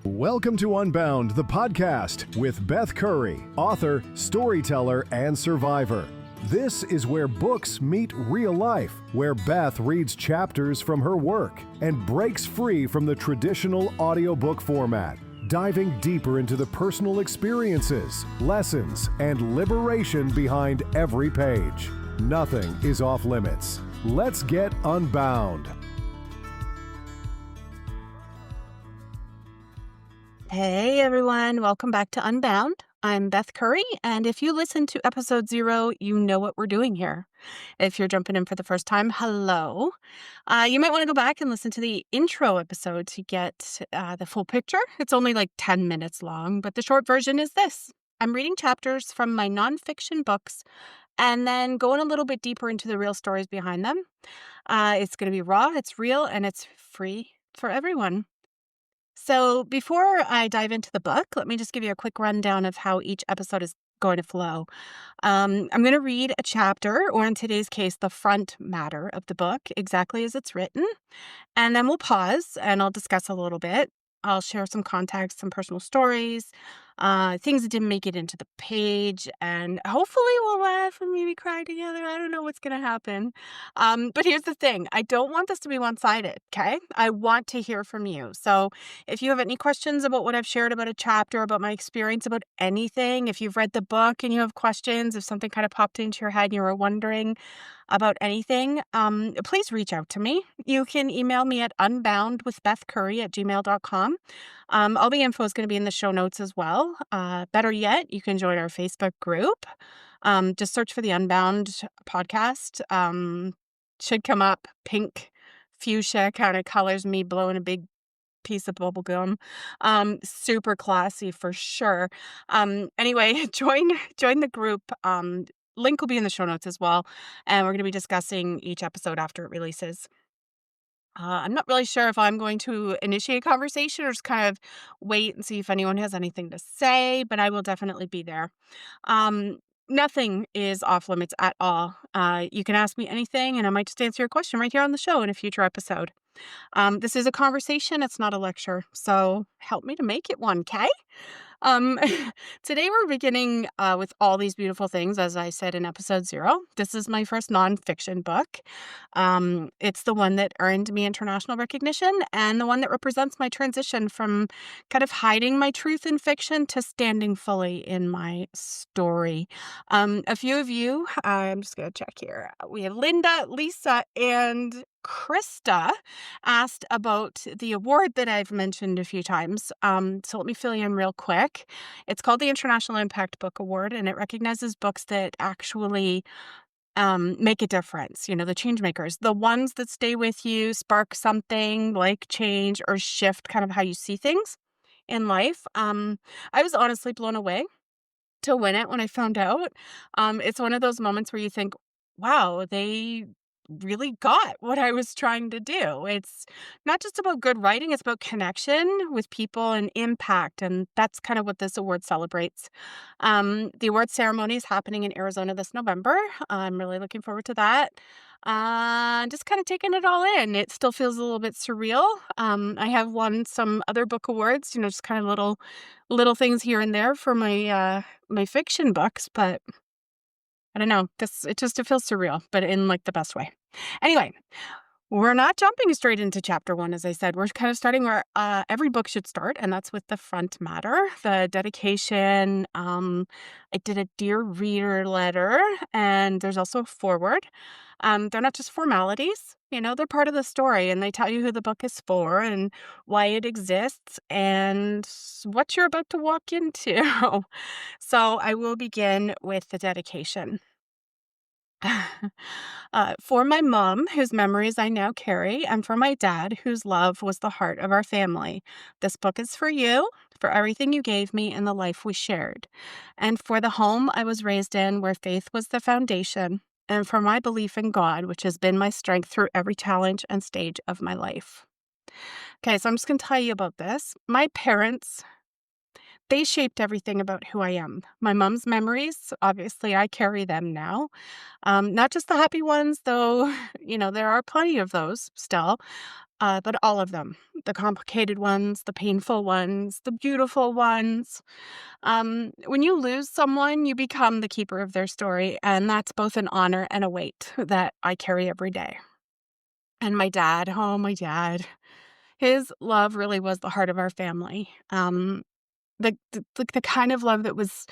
Welcome to Unbound, the podcast with Beth Curry, author, storyteller, and survivor. This is where books meet real life, where Beth reads chapters from her work and breaks free from the traditional audiobook format, diving deeper into the personal experiences, lessons, and liberation behind every page. Nothing is off limits. Let's get unbound. Hey everyone, welcome back to Unbound. I'm Beth Curry, and if you listen to episode 0, you know what we're doing here. If you're jumping in for the first time, hello. You might want to go back and listen to the intro episode to get the full picture. It's only like 10 minutes long, but the short version is this. I'm reading chapters from my nonfiction books and then going a little bit deeper into the real stories behind them. It's going to be raw, it's real, and it's free for everyone. So before I dive into the book, let me just give you a quick rundown of how each episode is going to flow. I'm going to read a chapter, or in today's case, the front matter of the book, exactly as it's written. And then we'll pause and I'll discuss a little bit. I'll share some context, some personal stories, things that didn't make it into the page, and hopefully we'll laugh and maybe cry together. I don't know what's going to happen. But here's the thing. I don't want this to be one-sided, okay? I want to hear from you. So if you have any questions about what I've shared about a chapter, about my experience, about anything, if you've read the book and you have questions, if something kind of popped into your head and you were wondering about anything, please reach out to me. You can email me at unboundwithbethcurry@gmail.com. All the info is going to be in the show notes as well. Better yet, you can join our Facebook group. Just search for the Unbound podcast. Should come up. Pink fuchsia kind of colors, me blowing a big piece of bubble gum. Super classy for sure. Anyway, join the group. Link will be in the show notes as well. And we're going to be discussing each episode after it releases. I'm not really sure if I'm going to initiate a conversation or just kind of wait and see if anyone has anything to say, but I will definitely be there. Nothing is off limits at all. You can ask me anything and I might just answer your question right here on the show in a future episode. This is a conversation. It's not a lecture. So help me to make it one, okay? Um, Today we're beginning with all these beautiful things, as I said in episode 0. This is my first nonfiction book. It's the one that earned me international recognition and the one that represents my transition from kind of hiding my truth in fiction to standing fully in my story. A few of you, I'm just going to check here. We have Linda, Lisa, and Krista asked about the award that I've mentioned a few times. So let me fill you in real quick. It's called the International Impact Book Award, and it recognizes books that actually make a difference. You know, the change makers, the ones that stay with you, spark something like change or shift kind of how you see things in life. I was honestly blown away to win it when I found out. It's one of those moments where you think, wow, they really got what I was trying to do. It's not just about good writing, it's about connection with people and impact. And that's kind of what this award celebrates. The award ceremony is happening in Arizona this November. I'm really looking forward to that. Just kind of taking it all in. It still feels a little bit surreal. I have won some other book awards, just kind of little things here and there for my fiction books, but I don't know. It feels surreal, but in like the best way. Anyway, we're not jumping straight into chapter 1, as I said. We're kind of starting where every book should start, and that's with the front matter, the dedication. I did a dear reader letter, and there's also a foreword. They're not just formalities, they're part of the story, and they tell you who the book is for and why it exists and what you're about to walk into. So I will begin with the dedication. For my mom, whose memories I now carry, and for my dad, whose love was the heart of our family. This book is for you, for everything you gave me and the life we shared, and for the home I was raised in where faith was the foundation, and for my belief in God, which has been my strength through every challenge and stage of my life. Okay, so I'm just going to tell you about this. My parents, they shaped everything about who I am. My mom's memories, obviously, I carry them now. Not just the happy ones, though, there are plenty of those still, but all of them. the complicated ones, the painful ones, the beautiful ones. When you lose someone, you become the keeper of their story, and that's both an honor and a weight that I carry every day. And my dad, oh, my dad, his love really was the heart of our family. The kind of love that was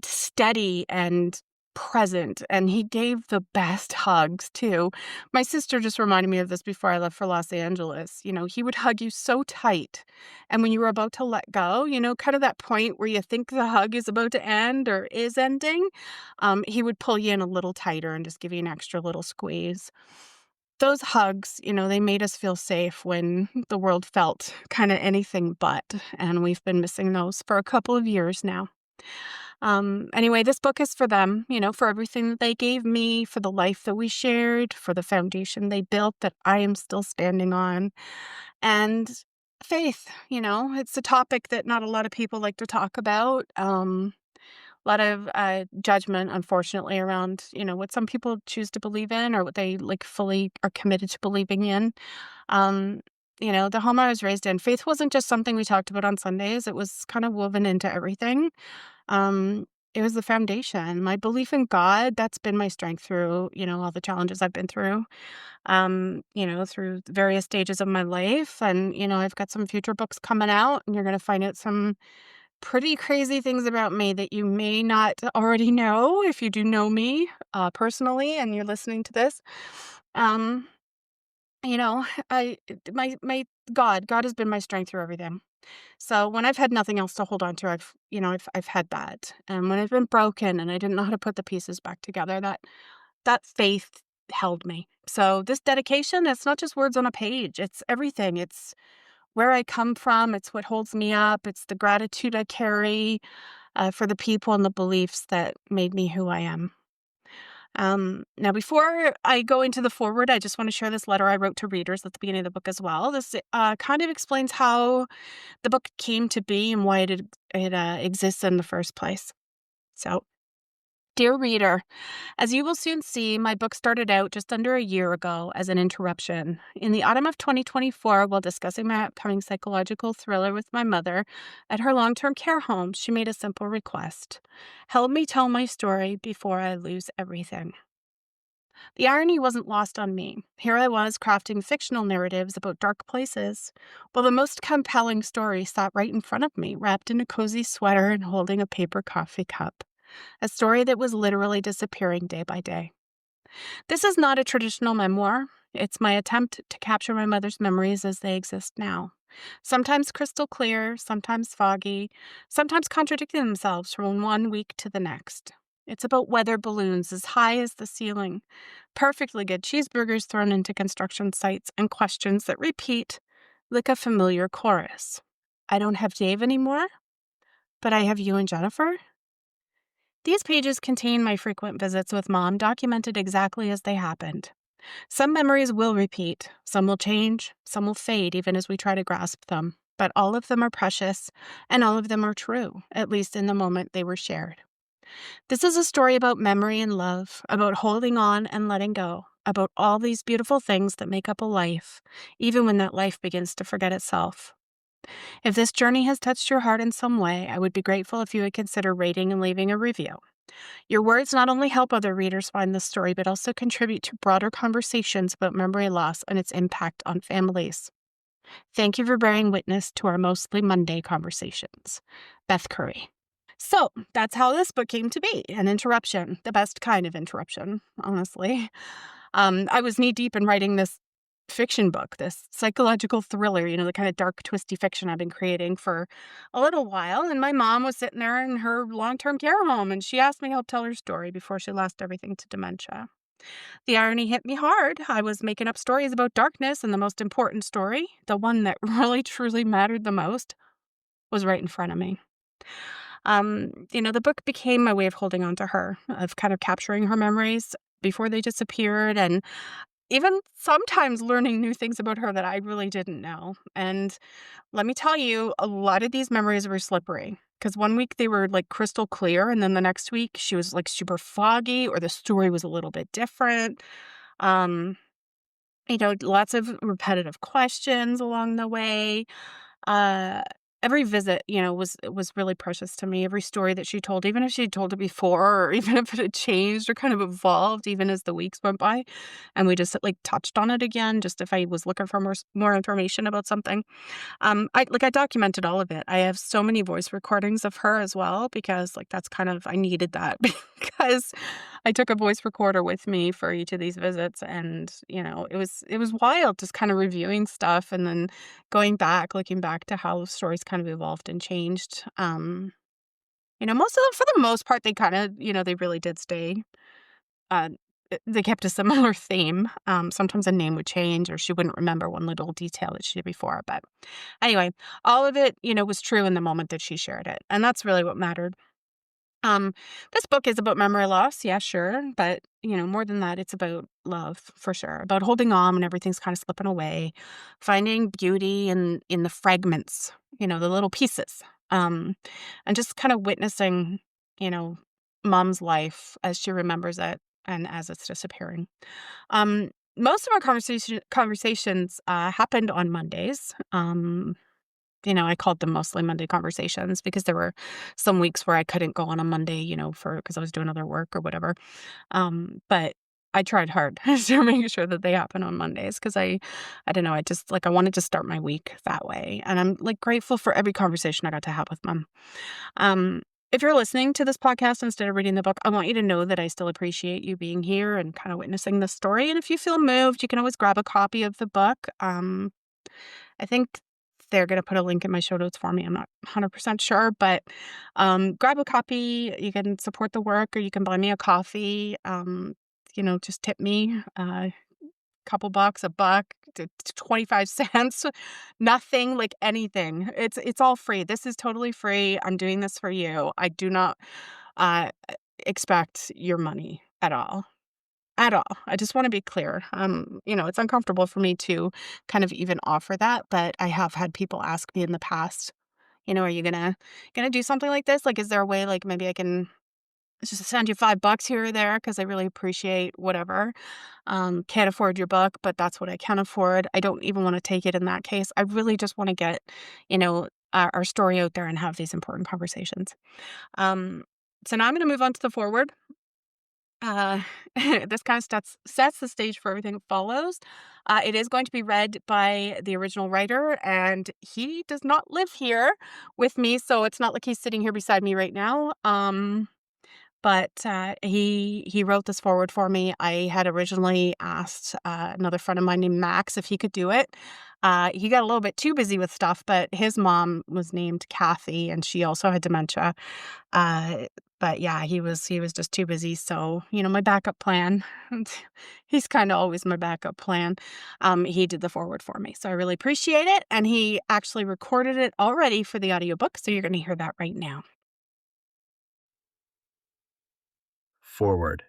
steady and present, and he gave the best hugs too. My sister just reminded me of this before I left for Los Angeles. He would hug you so tight, and when you were about to let go, kind of that point where you think the hug is about to end or is ending, he would pull you in a little tighter and just give you an extra little squeeze. Those hugs, they made us feel safe when the world felt kind of anything but, and we've been missing those for a couple of years now. Anyway, this book is for them, for everything that they gave me, for the life that we shared, for the foundation they built that I am still standing on, and faith. It's a topic that not a lot of people like to talk about. A lot of judgment, unfortunately, around, what some people choose to believe in or what they like fully are committed to believing in. Um, the home I was raised in, faith wasn't just something we talked about on Sundays. It was kind of woven into everything. Um, it was the foundation. My belief in God, that's been my strength through, all the challenges I've been through, through various stages of my life. And, I've got some future books coming out, and you're going to find out some pretty crazy things about me that you may not already know if you do know me personally and you're listening to this. Um, you know, I my God has been my strength through everything. So when I've had nothing else to hold on to, I've had that. And when I've been broken and I didn't know how to put the pieces back together, that faith held me. So this dedication, it's not just words on a page. It's everything. It's where I come from. It's what holds me up. It's the gratitude I carry for the people and the beliefs that made me who I am. Now, before I go into the forward, I just want to share this letter I wrote to readers at the beginning of the book as well. This kind of explains how the book came to be and why it exists in the first place. So, dear reader, as you will soon see, my book started out just under a year ago as an interruption. In the autumn of 2024, while discussing my upcoming psychological thriller with my mother at her long-term care home, she made a simple request. Help me tell my story before I lose everything. The irony wasn't lost on me. Here I was crafting fictional narratives about dark places, while the most compelling story sat right in front of me, wrapped in a cozy sweater and holding a paper coffee cup. A story that was literally disappearing day by day. This is not a traditional memoir. It's my attempt to capture my mother's memories as they exist now. Sometimes crystal clear, sometimes foggy, sometimes contradicting themselves from one week to the next. It's about weather balloons as high as the ceiling, perfectly good cheeseburgers thrown into construction sites, and questions that repeat like a familiar chorus. I don't have Dave anymore, but I have you and Jennifer. These pages contain my frequent visits with Mom, documented exactly as they happened. Some memories will repeat, some will change, some will fade even as we try to grasp them. But all of them are precious, and all of them are true, at least in the moment they were shared. This is a story about memory and love, about holding on and letting go, about all these beautiful things that make up a life, even when that life begins to forget itself. If this journey has touched your heart in some way, I would be grateful if you would consider rating and leaving a review. Your words not only help other readers find this story, but also contribute to broader conversations about memory loss and its impact on families. Thank you for bearing witness to our mostly Monday conversations. Beth Curry. So that's how this book came to be, an interruption, the best kind of interruption, honestly. I was knee deep in writing this fiction book, this psychological thriller, the kind of dark, twisty fiction I've been creating for a little while. And my mom was sitting there in her long-term care home, and she asked me to help tell her story before she lost everything to dementia. The irony hit me hard. I was making up stories about darkness, and the most important story, the one that really, truly mattered the most, was right in front of me. The book became my way of holding on to her, of kind of capturing her memories before they disappeared, and even sometimes learning new things about her that I really didn't know. And let me tell you, a lot of these memories were slippery because one week they were like crystal clear, and then the next week she was like super foggy, or the story was a little bit different. Um, Lots of repetitive questions along the way. Uh, every visit, was really precious to me. Every story that she told, even if she told it before, or even if it had changed or kind of evolved, even as the weeks went by, and we just like touched on it again, just if I was looking for more information about something. I documented all of it. I have so many voice recordings of her as well because like that's kind of I needed that because I took a voice recorder with me for each of these visits and, it was wild just kind of reviewing stuff and then looking back to how stories kind of evolved and changed. Most of them for the most part they kind of, they really did stay. uh they kept a similar theme. Sometimes a name would change or she wouldn't remember one little detail that she did before, but anyway, all of it, was true in the moment that she shared it, and that's really what mattered. Um, this book is about memory loss, yeah, sure, but, more than that, it's about love, for sure, about holding on when everything's kinda slipping away, finding beauty in the fragments, the little pieces, and just kinda witnessing, you know, mom's life as she remembers it and as it's disappearing. Most of our conversations, happened on Mondays. I called them mostly Monday conversations because there were some weeks where I couldn't go on a Monday, for because I was doing other work or whatever. But I tried hard to make sure that they happen on Mondays because I don't know, I just like I wanted to start my week that way. And I'm like grateful for every conversation I got to have with mom. Um, if you're listening to this podcast instead of reading the book, I want you to know that I still appreciate you being here and kind of witnessing the story. And if you feel moved, you can always grab a copy of the book. I think they're gonna put a link in my show notes for me. I'm not 100% sure, but, grab a copy. You can support the work or you can buy me a coffee. Just tip me a couple bucks, a buck, to 25 cents, nothing, like anything. It's all free. This is totally free. I'm doing this for you. I do not, uh, expect your money at all. At all. I just wanna be clear. It's uncomfortable for me to kind of even offer that, but I have had people ask me in the past, "Are you gonna do something like this? Like, is there a way, like, maybe I can just send you 5 bucks here or there because I really appreciate whatever. Can't afford your book, but that's what I can afford." I don't even wanna take it in that case. I really just wanna get, our story out there and have these important conversations. Um, so now I'm gonna move on to the foreword. Uh, this kind of sets the stage for everything that follows. It is going to be read by the original writer, and he does not live here with me, so it's not like he's sitting here beside me right now. But he wrote this forward for me. I had originally asked another friend of mine named Max if he could do it. He got a little bit too busy with stuff, but his mom was named Kathy, and she also had dementia. Uh, but yeah, he was just too busy. So my backup plan. He's kind of always my backup plan. He did the forward for me, so I really appreciate it. And he actually recorded it already for the audiobook, so you're going to hear that right now. Forward.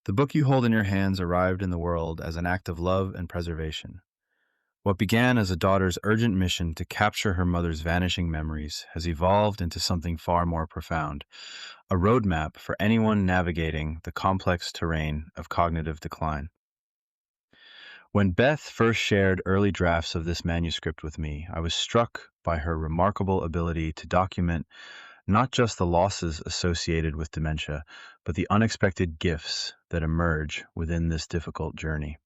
The book you hold in your hands arrived in the world as an act of love and preservation. What began as a daughter's urgent mission to capture her mother's vanishing memories has evolved into something far more profound, a roadmap for anyone navigating the complex terrain of cognitive decline. When Beth first shared early drafts of this manuscript with me, I was struck by her remarkable ability to document not just the losses associated with dementia, but the unexpected gifts that emerge within this difficult journey.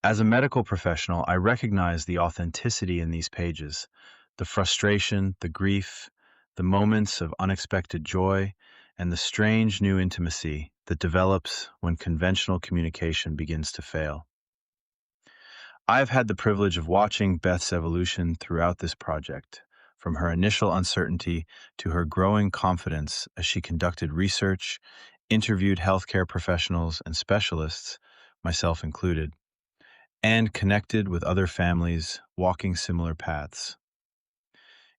As a medical professional, I recognize the authenticity in these pages, the frustration, the grief, the moments of unexpected joy, and the strange new intimacy that develops when conventional communication begins to fail. I've had the privilege of watching Beth's evolution throughout this project, from her initial uncertainty to her growing confidence as she conducted research, interviewed healthcare professionals and specialists, myself included, and connected with other families walking similar paths.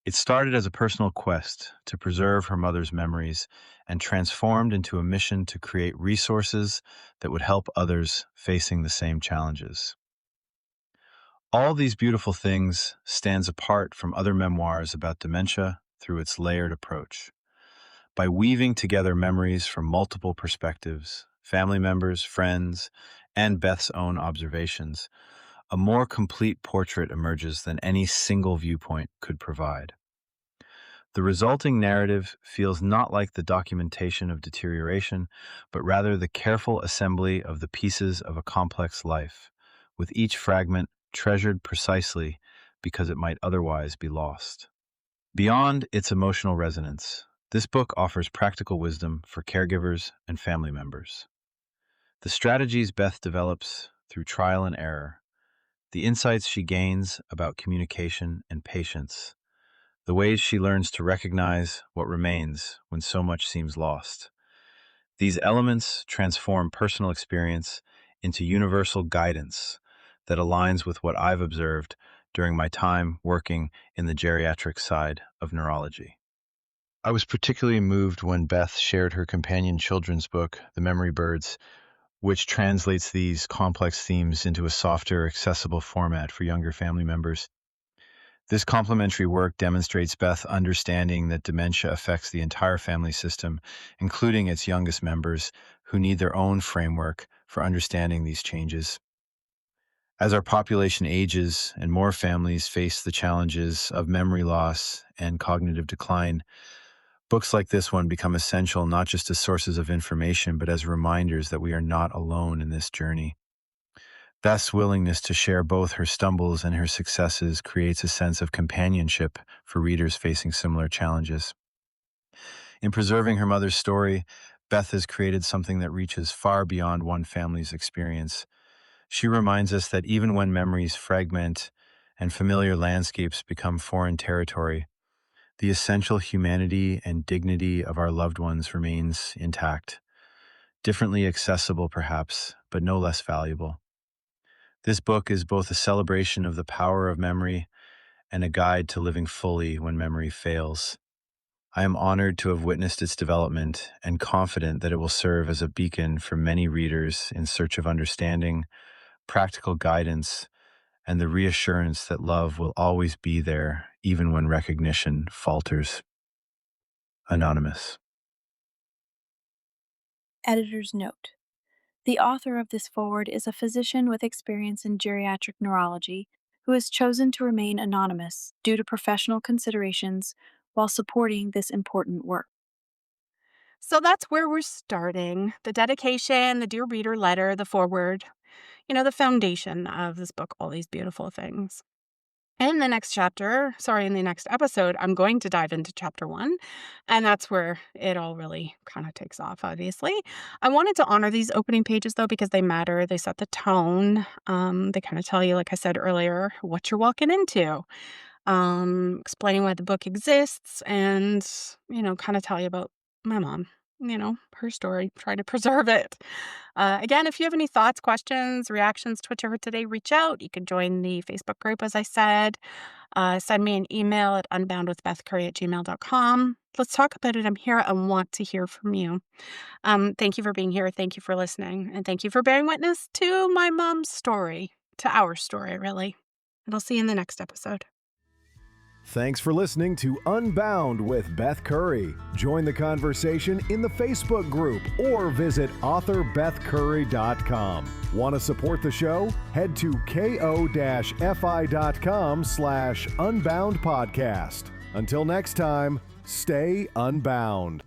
It started as a personal quest to preserve her mother's memories and transformed into a mission to create resources that would help others facing the same challenges. All these beautiful things stands apart from other memoirs about dementia through its layered approach. By weaving together memories from multiple perspectives, family members, friends, and Beth's own observations, a more complete portrait emerges than any single viewpoint could provide. The resulting narrative feels not like the documentation of deterioration, but rather the careful assembly of the pieces of a complex life, with each fragment treasured precisely because it might otherwise be lost. Beyond its emotional resonance, this book offers practical wisdom for caregivers and family members. The strategies Beth develops through trial and error, the insights she gains about communication and patience, the ways she learns to recognize what remains when so much seems lost. These elements transform personal experience into universal guidance that aligns with what I've observed during my time working in the geriatric side of neurology. I was particularly moved when Beth shared her companion children's book, The Memory Birds, which translates these complex themes into a softer, accessible format for younger family members. This complementary work demonstrates Beth's understanding that dementia affects the entire family system, including its youngest members, who need their own framework for understanding these changes. As our population ages and more families face the challenges of memory loss and cognitive decline, books like this one become essential not just as sources of information, but as reminders that we are not alone in this journey. Beth's willingness to share both her stumbles and her successes creates a sense of companionship for readers facing similar challenges. In preserving her mother's story, Beth has created something that reaches far beyond one family's experience. She reminds us that even when memories fragment and familiar landscapes become foreign territory, the essential humanity and dignity of our loved ones remains intact, differently accessible perhaps, but no less valuable. This book is both a celebration of the power of memory and a guide to living fully when memory fails. I am honored to have witnessed its development and confident that it will serve as a beacon for many readers in search of understanding, practical guidance, and the reassurance that love will always be there, even when recognition falters. Anonymous. Editor's note. The author of this foreword is a physician with experience in geriatric neurology who has chosen to remain anonymous due to professional considerations while supporting this important work. So that's where we're starting. The dedication, the dear reader letter, the foreword, the foundation of this book, all these beautiful things. In the next episode, I'm going to dive into chapter 1, and that's where it all really kind of takes off, obviously. I wanted to honor these opening pages, though, because they matter. They set the tone. They kind of tell you, like I said earlier, what you're walking into, explaining why the book exists, and, kind of tell you about my mom, her story, trying to preserve it. Again, if you have any thoughts, questions, reactions to what you heard today, reach out. You can join the Facebook group, as I said. Send me an email at unboundwithbethcurry@gmail.com. Let's talk about it. I'm here. I want to hear from you. Thank you for being here. Thank you for listening. And thank you for bearing witness to my mom's story, to our story, really. And I'll see you in the next episode. Thanks for listening to Unbound with Beth Curry. Join the conversation in the Facebook group or visit authorbethcurry.com. Want to support the show? Head to ko-fi.com/unbound podcast. Until next time, stay unbound.